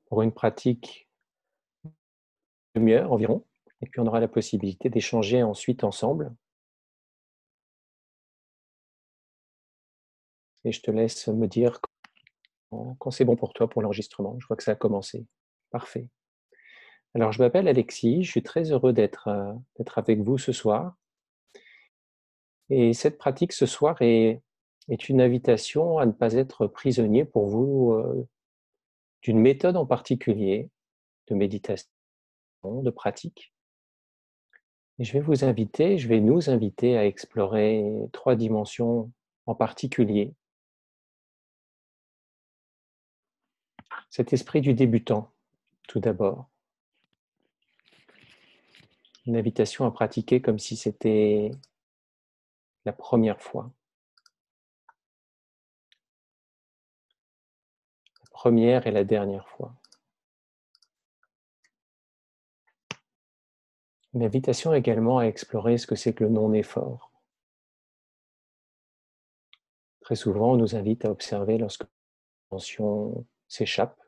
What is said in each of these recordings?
pour une pratique de demi-heure environ. Et puis on aura la possibilité d'échanger ensuite ensemble. Et je te laisse me dire quand c'est bon pour toi pour l'enregistrement. Je vois que ça a commencé. Parfait. Alors je m'appelle Alexis, je suis très heureux d'être avec vous ce soir. Et cette pratique ce soir est une invitation à ne pas être prisonnier pour vous d'une méthode en particulier, de méditation, de pratique. Et je vais nous inviter à explorer 3 dimensions en particulier. Cet esprit du débutant, tout d'abord. Une invitation à pratiquer comme si c'était la première fois. La première et la dernière fois. Une invitation également à explorer ce que c'est que le non-effort. Très souvent, on nous invite à observer lorsque l'attention s'échappe,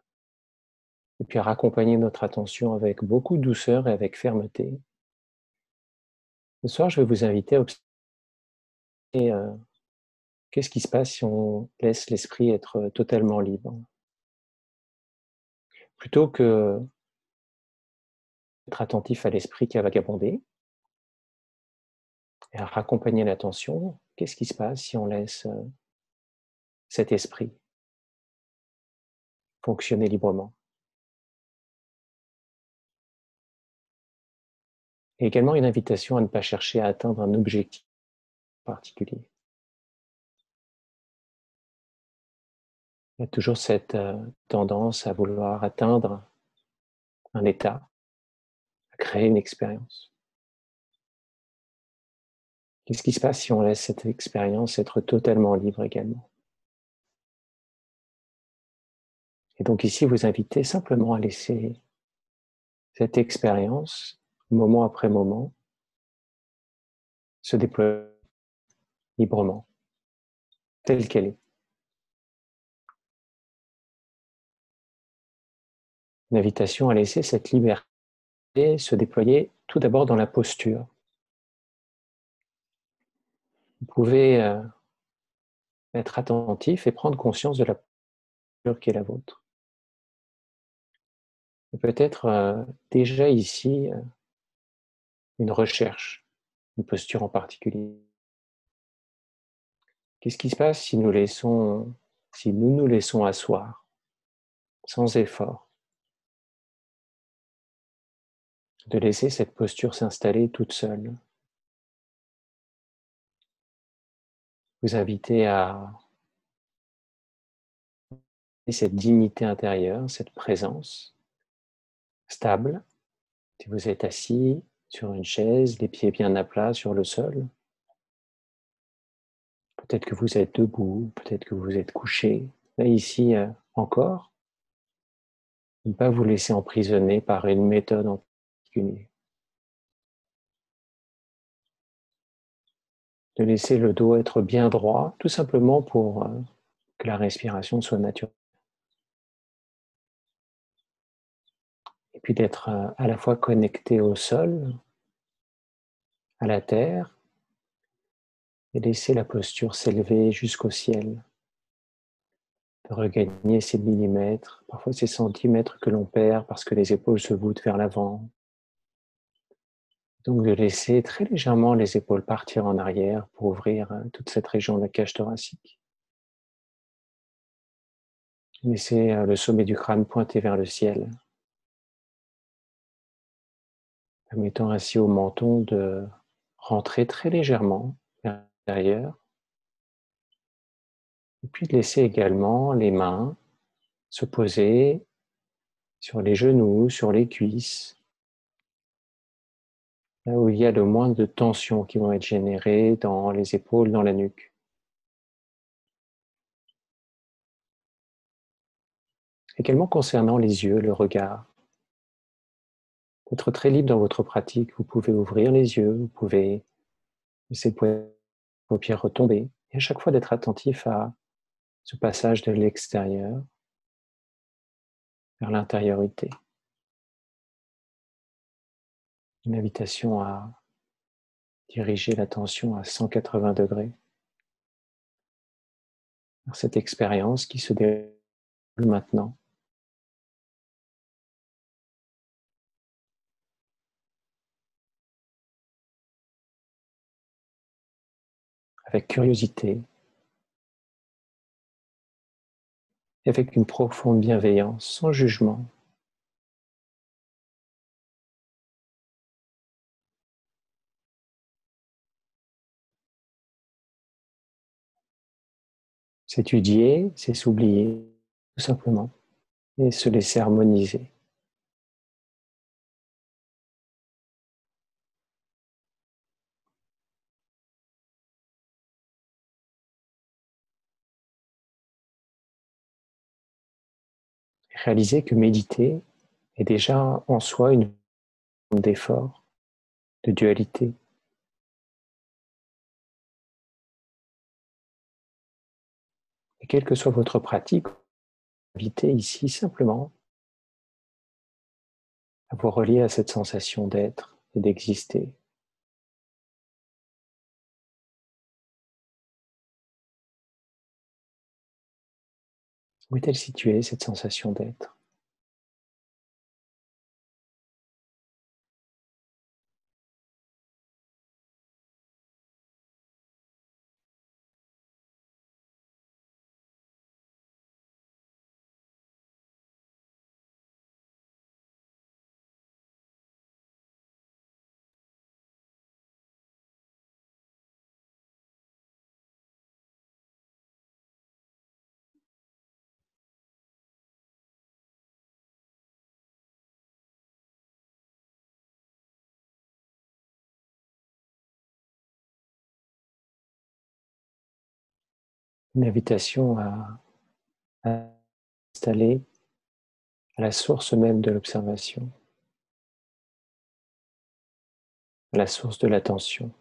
et puis à raccompagner notre attention avec beaucoup de douceur et avec fermeté. Ce soir, je vais vous inviter à observer qu'est-ce qui se passe si on laisse l'esprit être totalement libre. Plutôt que d'être attentif à l'esprit qui a vagabondé et à raccompagner l'attention, qu'est-ce qui se passe si on laisse cet esprit fonctionner librement. Et également une invitation à ne pas chercher à atteindre un objectif particulier. Il y a toujours cette tendance à vouloir atteindre un état, à créer une expérience. Qu'est-ce qui se passe si on laisse cette expérience être totalement libre également? Et donc ici, vous invitez simplement à laisser cette expérience, moment après moment, se déploie librement, telle qu'elle est. Une invitation à laisser cette liberté se déployer tout d'abord dans la posture. Vous pouvez être attentif et prendre conscience de la posture qui est la vôtre. Et peut-être déjà ici une recherche, une posture en particulier. Qu'est-ce qui se passe si nous nous laissons asseoir, sans effort, de laisser cette posture s'installer toute seule? Vous invitez à cette dignité intérieure, cette présence stable. Si vous êtes assis sur une chaise, les pieds bien à plat sur le sol, peut-être que vous êtes debout, peut-être que vous êtes couché. Là, ici, encore, ne pas vous laisser emprisonner par une méthode en particulier. De laisser le dos être bien droit, tout simplement pour que la respiration soit naturelle. Et puis d'être à la fois connecté au sol, à la terre, et laisser la posture s'élever jusqu'au ciel. De regagner ces millimètres, parfois ces centimètres que l'on perd parce que les épaules se voûtent vers l'avant. Donc de laisser très légèrement les épaules partir en arrière pour ouvrir toute cette région de la cage thoracique. Laisser le sommet du crâne pointer vers le ciel, permettant ainsi au menton de rentrer très légèrement vers l'intérieur. Et puis de laisser également les mains se poser sur les genoux, sur les cuisses, là où il y a le moins de tensions qui vont être générées dans les épaules, dans la nuque. Également concernant les yeux, le regard. Être très libre dans votre pratique, vous pouvez ouvrir les yeux, vous pouvez laisser les paupières retomber, et à chaque fois d'être attentif à ce passage de l'extérieur vers l'intériorité. Une invitation à diriger l'attention à 180 degrés vers cette expérience qui se déroule maintenant. Avec curiosité et avec une profonde bienveillance, sans jugement. S'étudier, c'est s'oublier, tout simplement, et se laisser harmoniser. Réaliser que méditer est déjà en soi une forme d'effort, de dualité. Et quelle que soit votre pratique, invitez ici simplement à vous relier à cette sensation d'être et d'exister. Où est-elle située, cette sensation d'être? Une invitation à installer à la source même de l'observation, à la source de l'attention.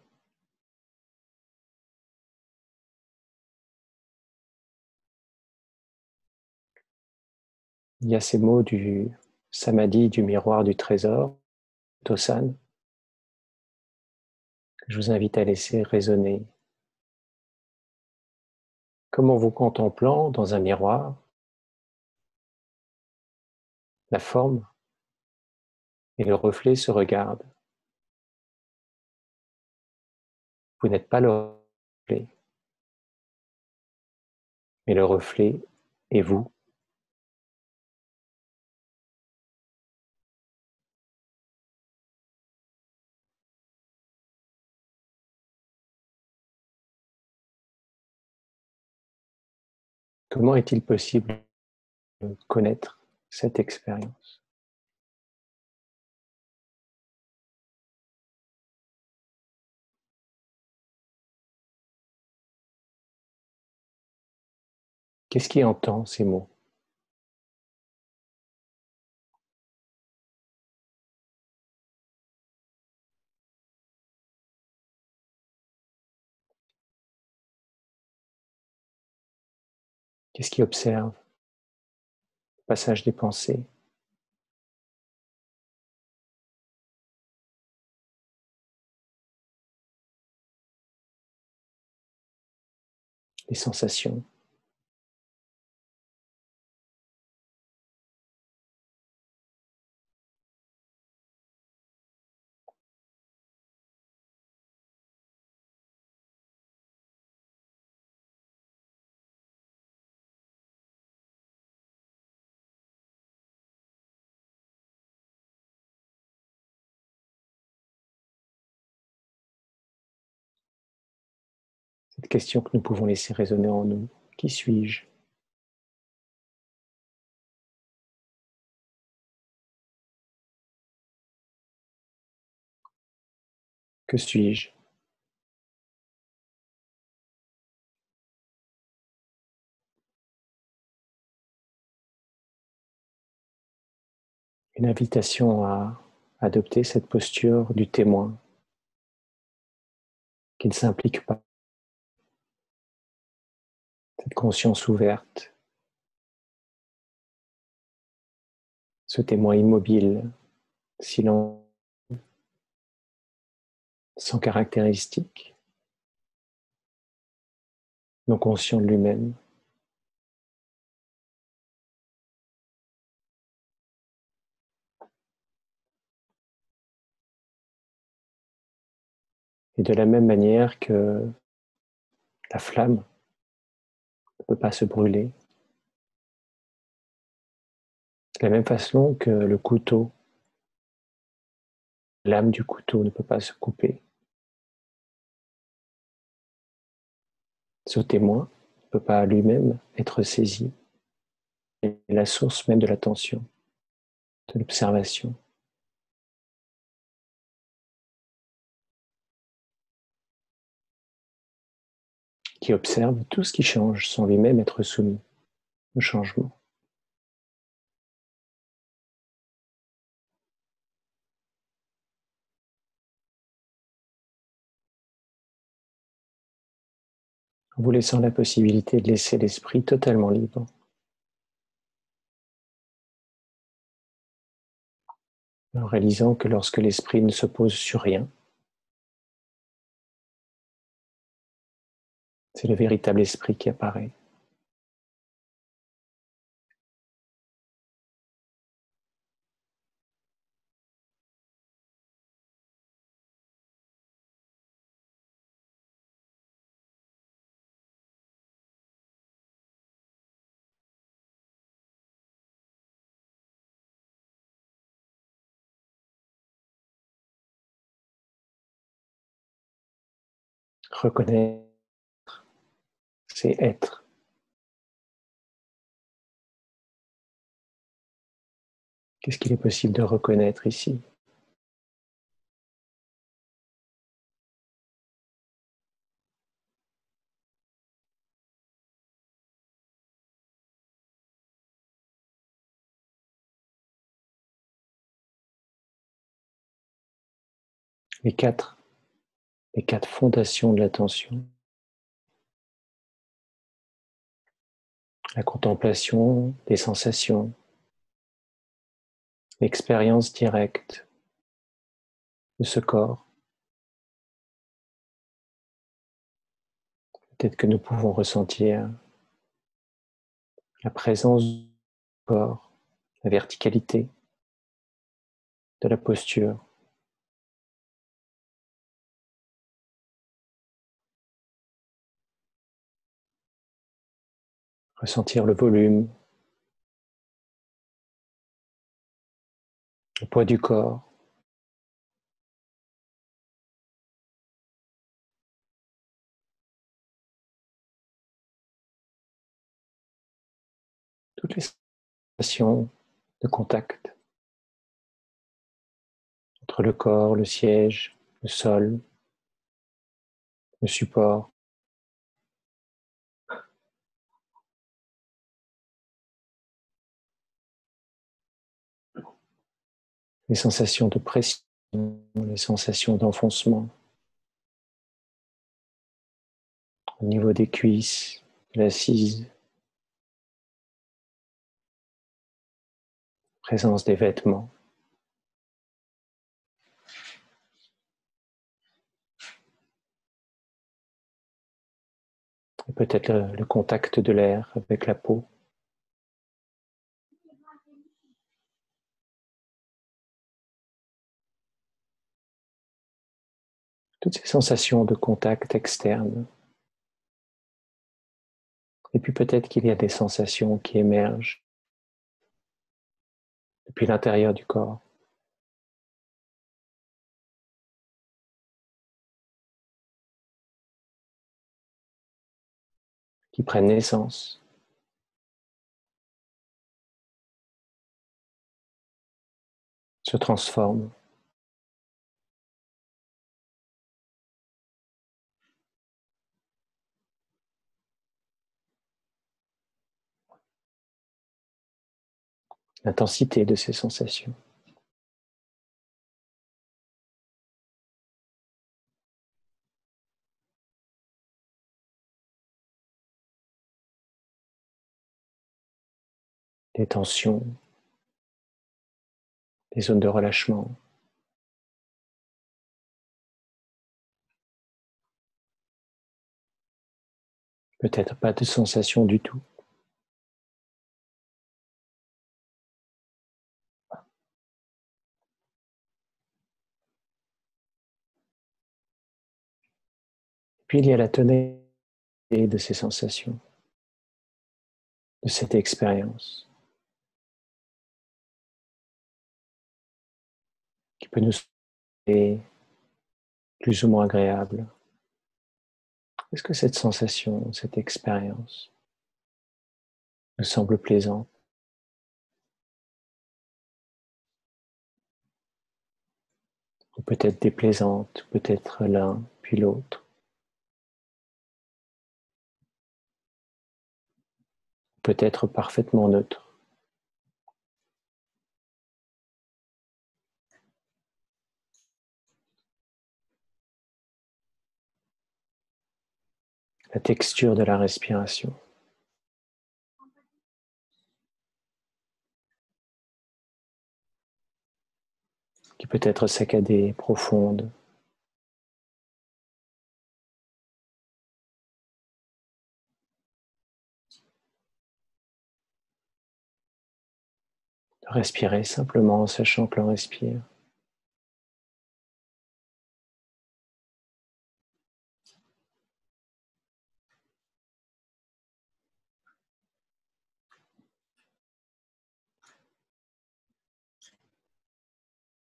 Il y a ces mots du samadhi, du miroir du trésor, Tosan, que je vous invite à laisser résonner. Comme en vous contemplant dans un miroir, la forme et le reflet se regardent. Vous n'êtes pas le reflet, mais le reflet est vous. Comment est-il possible de connaître cette expérience? Qu'est-ce qui entend ces mots? Qu'est-ce qui observe le passage des pensées? Les sensations? Cette question que nous pouvons laisser résonner en nous. Qui suis-je? Que suis-je? Une invitation à adopter cette posture du témoin qui ne s'implique pas, cette conscience ouverte ce témoin immobile, silencieux, sans caractéristiques, non conscient de lui-même. Et de la même manière que la flamme ne peut pas se brûler, de la même façon que le couteau, la lame du couteau ne peut pas se couper, ce témoin ne peut pas lui-même être saisi. Et la source même de l'attention, de l'observation. Qui observe tout ce qui change sans lui-même être soumis au changement. En vous laissant la possibilité de laisser l'esprit totalement libre. En réalisant que lorsque l'esprit ne se pose sur rien, c'est le véritable esprit qui apparaît. Reconnaître, c'est être. Qu'est-ce qu'il est possible de reconnaître ici? Les quatre, les quatre fondations de l'attention. La contemplation des sensations, l'expérience directe de ce corps. Peut-être que nous pouvons ressentir la présence du corps, la verticalité de la posture. Ressentir le volume, le poids du corps. Toutes les sensations de contact entre le corps, le siège, le sol, le support. Les sensations de pression, les sensations d'enfoncement au niveau des cuisses, de l'assise, présence des vêtements. Et peut-être le contact de l'air avec la peau. Toutes ces sensations de contact externe. Et puis peut-être qu'il y a des sensations qui émergent depuis l'intérieur du corps, qui prennent naissance, se transforment. L'intensité de ces sensations. Les tensions, des zones de relâchement. Peut-être pas de sensation du tout. Puis il y a la tonalité de ces sensations, de cette expérience, qui peut nous sembler plus ou moins agréable. Est-ce que cette sensation, cette expérience nous semble plaisante? Ou peut-être déplaisante, peut-être l'un puis l'autre, peut-être parfaitement neutre. La texture de la respiration, qui peut être saccadée, profonde, de respirer simplement en sachant que l'on respire.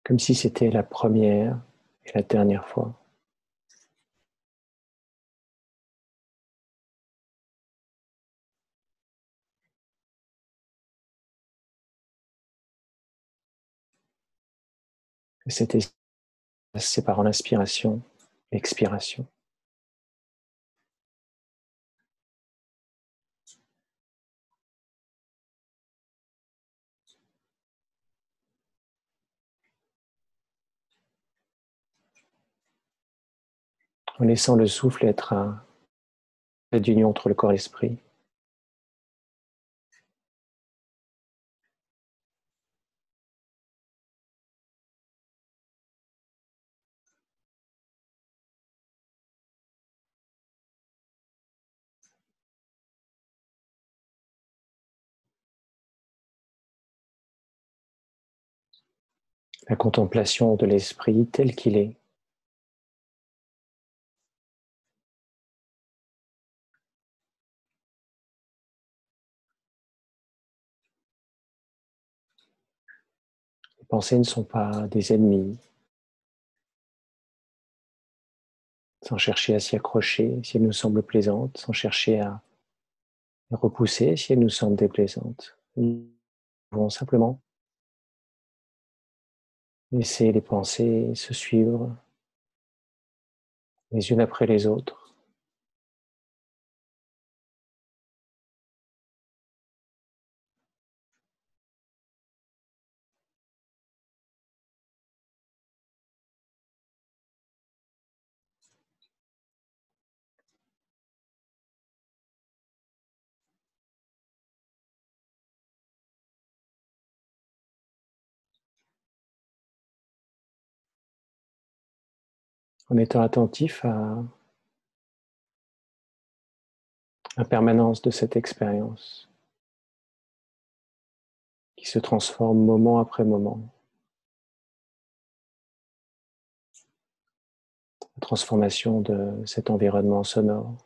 Comme si c'était la première et la dernière fois. Et cet espace séparant l'inspiration et l'expiration. En laissant le souffle être un trait d'union entre le corps et l'esprit. La contemplation de l'esprit tel qu'il est. Les pensées ne sont pas des ennemis, sans chercher à s'y accrocher si elles nous semblent plaisantes, sans chercher à les repousser si elles nous semblent déplaisantes. Nous pouvons simplement laisser les pensées se suivre les unes après les autres, en étant attentif à l'impermanence de cette expérience qui se transforme moment après moment. La transformation de cet environnement sonore.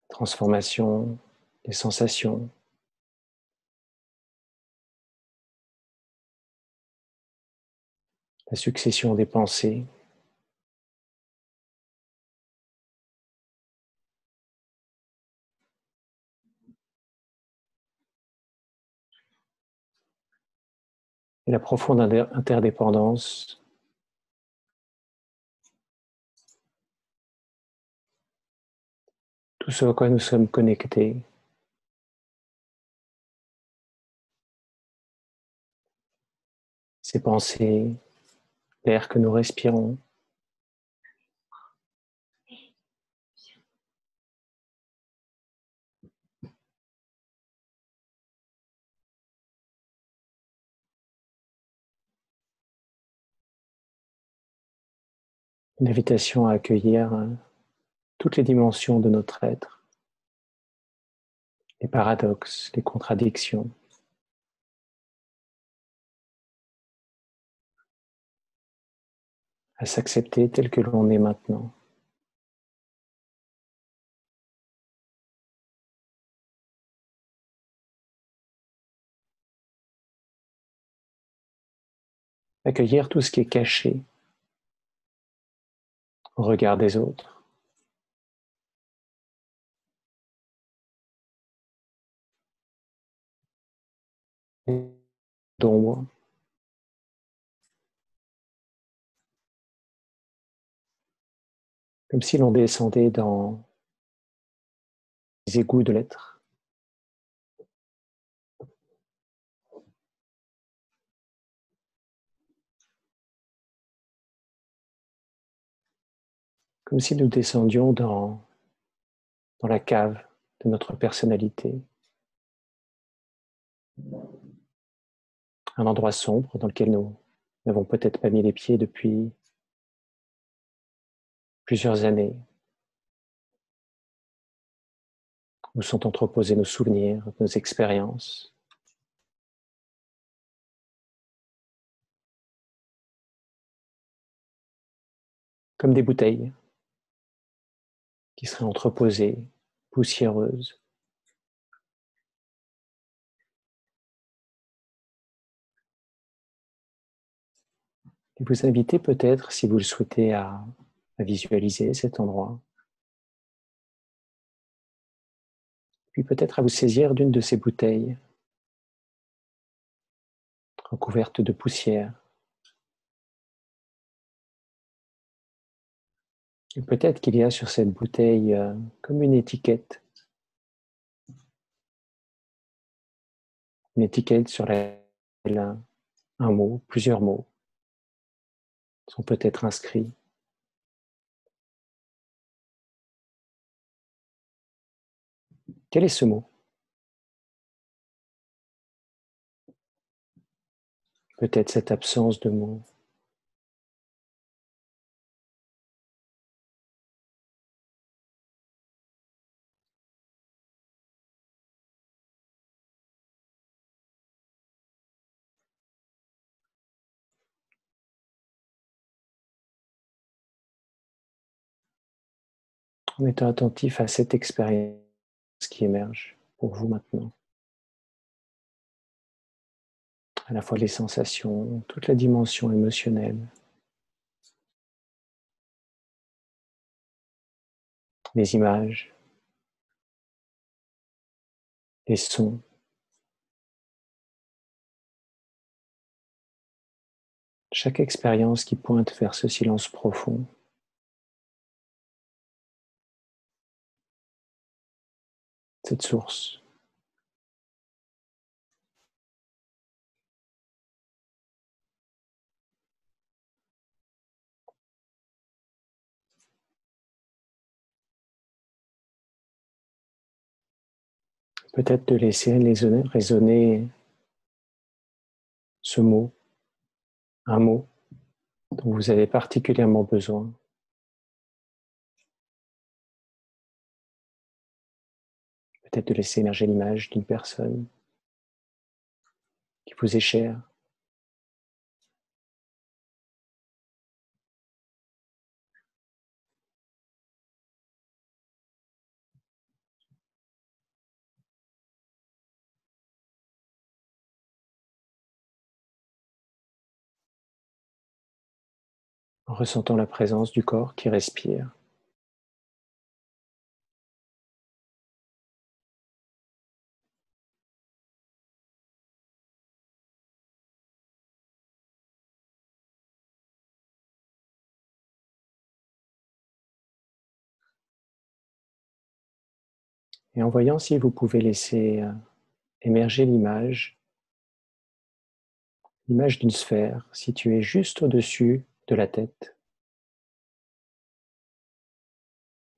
Transformation des sensations, la succession des pensées, et la profonde interdépendance tout ce à quoi nous sommes connectés, ces pensées, l'air que nous respirons, Une invitation à accueillir toutes les dimensions de notre être, les paradoxes, les contradictions, à s'accepter tel que l'on est maintenant. Accueillir tout ce qui est caché au regard des autres. D'ombre, comme si l'on descendait dans les égouts de l'être. Comme si nous descendions dans la cave de notre personnalité. Un endroit sombre dans lequel nous n'avons peut-être pas mis les pieds depuis plusieurs années, où sont entreposés nos souvenirs, nos expériences. Comme des bouteilles qui seraient entreposées, poussiéreuses. Et vous invitez peut-être, si vous le souhaitez, à visualiser cet endroit. Puis peut-être à vous saisir d'une de ces bouteilles recouverte de poussière. Et peut-être qu'il y a sur cette bouteille comme une étiquette sur laquelle un mot, plusieurs mots sont peut-être inscrits. Quel est ce mot? Peut-être cette absence de mots. En étant attentif à cette expérience qui émerge pour vous maintenant. À la fois les sensations, toute la dimension émotionnelle, les images, les sons, chaque expérience qui pointe vers ce silence profond, cette source. Peut-être de laisser résonner ce mot, un mot dont vous avez particulièrement besoin. Peut-être de laisser émerger l'image d'une personne qui vous est chère. En ressentant la présence du corps qui respire. Et en voyant si vous pouvez laisser émerger l'image d'une sphère située juste au-dessus de la tête.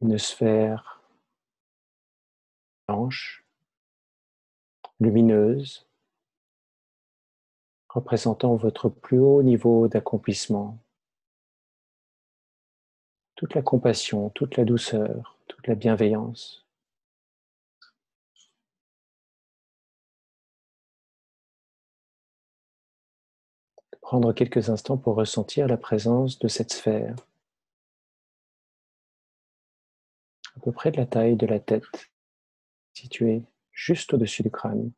Une sphère blanche, lumineuse, représentant votre plus haut niveau d'accomplissement. toute la compassion, toute la douceur, toute la bienveillance. Prendre quelques instants pour ressentir la présence de cette sphère, à peu près de la taille de la tête, située juste au-dessus du crâne.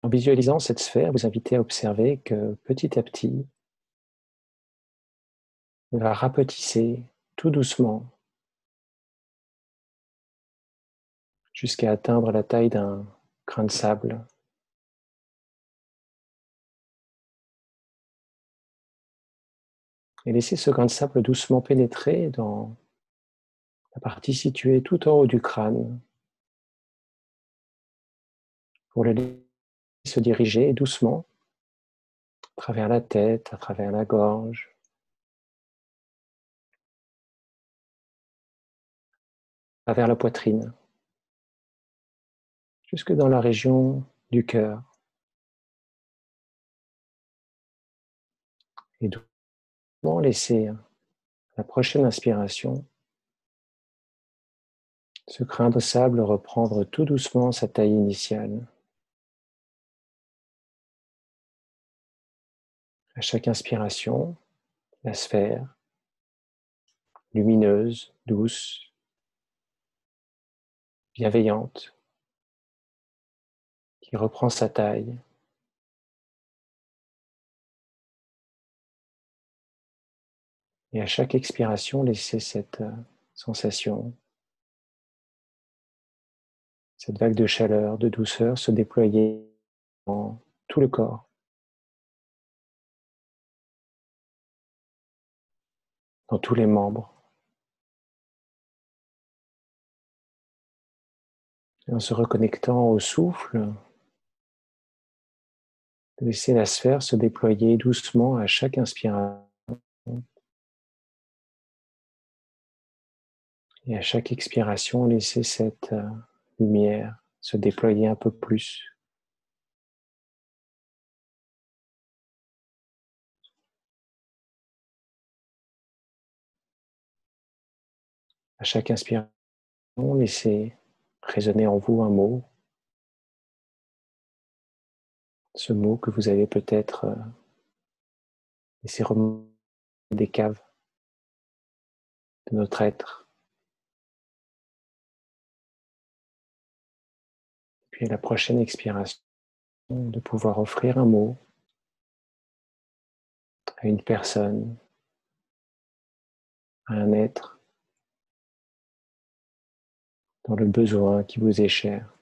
En visualisant cette sphère, vous invitez à observer que petit à petit, elle va rapetisser tout doucement jusqu'à atteindre la taille d'un grain de sable. Et laissez ce grain de sable doucement pénétrer dans la partie située tout en haut du crâne pour le laisser se diriger doucement à travers la tête, à travers la gorge, à travers la poitrine, jusque dans la région du cœur. Et doucement laisser la prochaine inspiration ce grain de sable reprendre tout doucement sa taille initiale. À chaque inspiration, la sphère, lumineuse, douce, bienveillante, qui reprend sa taille. Et à chaque expiration, laissez cette sensation, cette vague de chaleur, de douceur se déployer dans tout le corps, dans tous les membres. Et en se reconnectant au souffle, laissez la sphère se déployer doucement à chaque inspiration. Et à chaque expiration, laissez cette lumière se déployer un peu plus. À chaque inspiration, laissez résonner en vous un mot, ce mot que vous avez peut-être laissé remonter des caves de notre être. Puis à la prochaine expiration, de pouvoir offrir un mot à une personne, à un être, dans le besoin qui vous est cher.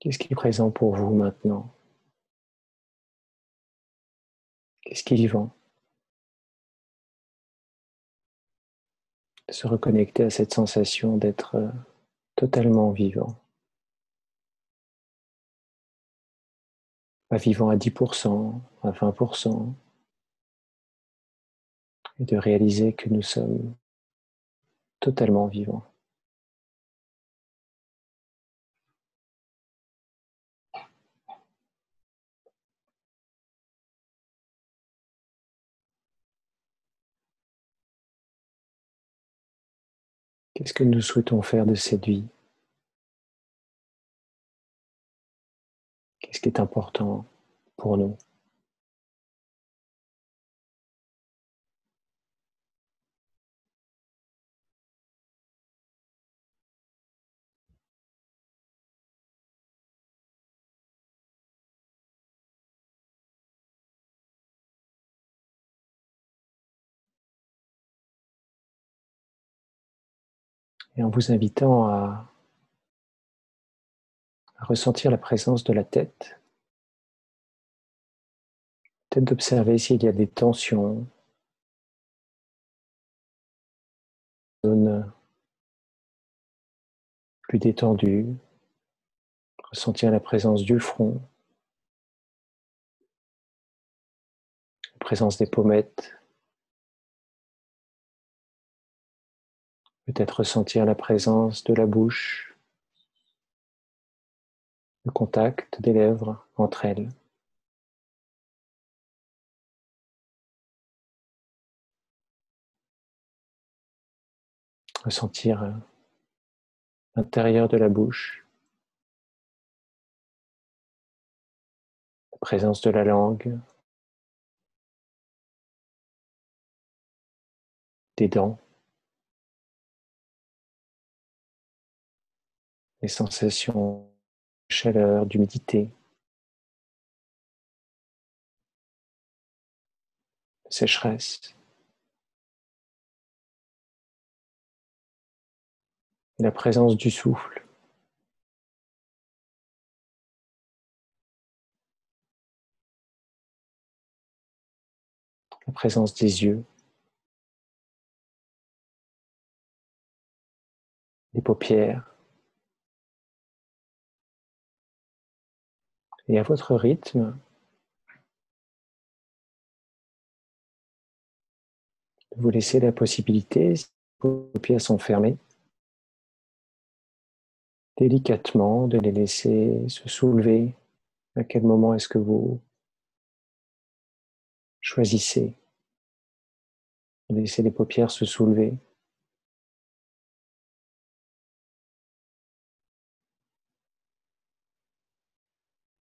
Qu'est-ce qui est présent pour vous maintenant? Qu'est-ce qui est vivant? Se reconnecter à cette sensation d'être totalement vivant. Pas vivant à 10%, à 20%, et de réaliser que nous sommes totalement vivants. Qu'est-ce que nous souhaitons faire de cette vie? Qu'est-ce qui est important pour nous? Et en vous invitant à ressentir la présence de la tête, peut-être d'observer s'il y a des tensions, zones plus détendues, ressentir la présence du front, la présence des pommettes, peut-être ressentir la présence de la bouche, le contact des lèvres entre elles. Ressentir l'intérieur de la bouche, la présence de la langue, des dents, les sensations de chaleur, d'humidité, de sécheresse, et la présence du souffle. La présence des yeux, des paupières. Et à votre rythme, vous laissez la possibilité, si vos paupières sont fermées, délicatement de les laisser se soulever. À quel moment est-ce que vous choisissez de laisser les paupières se soulever?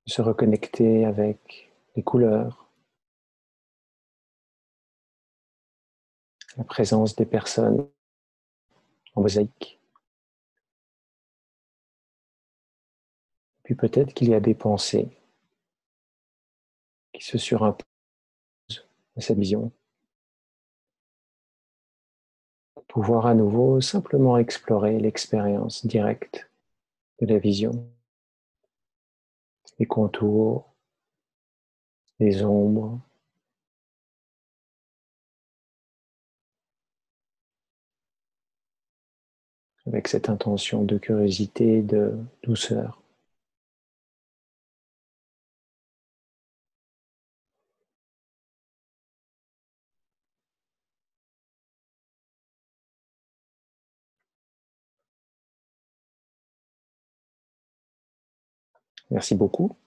De se reconnecter avec les couleurs, la présence des personnes en mosaïque. Puis peut-être qu'il y a des pensées qui se surimposent à cette vision. Pouvoir à nouveau simplement explorer l'expérience directe de la vision, les contours, les ombres, avec cette intention de curiosité, de douceur. Merci beaucoup.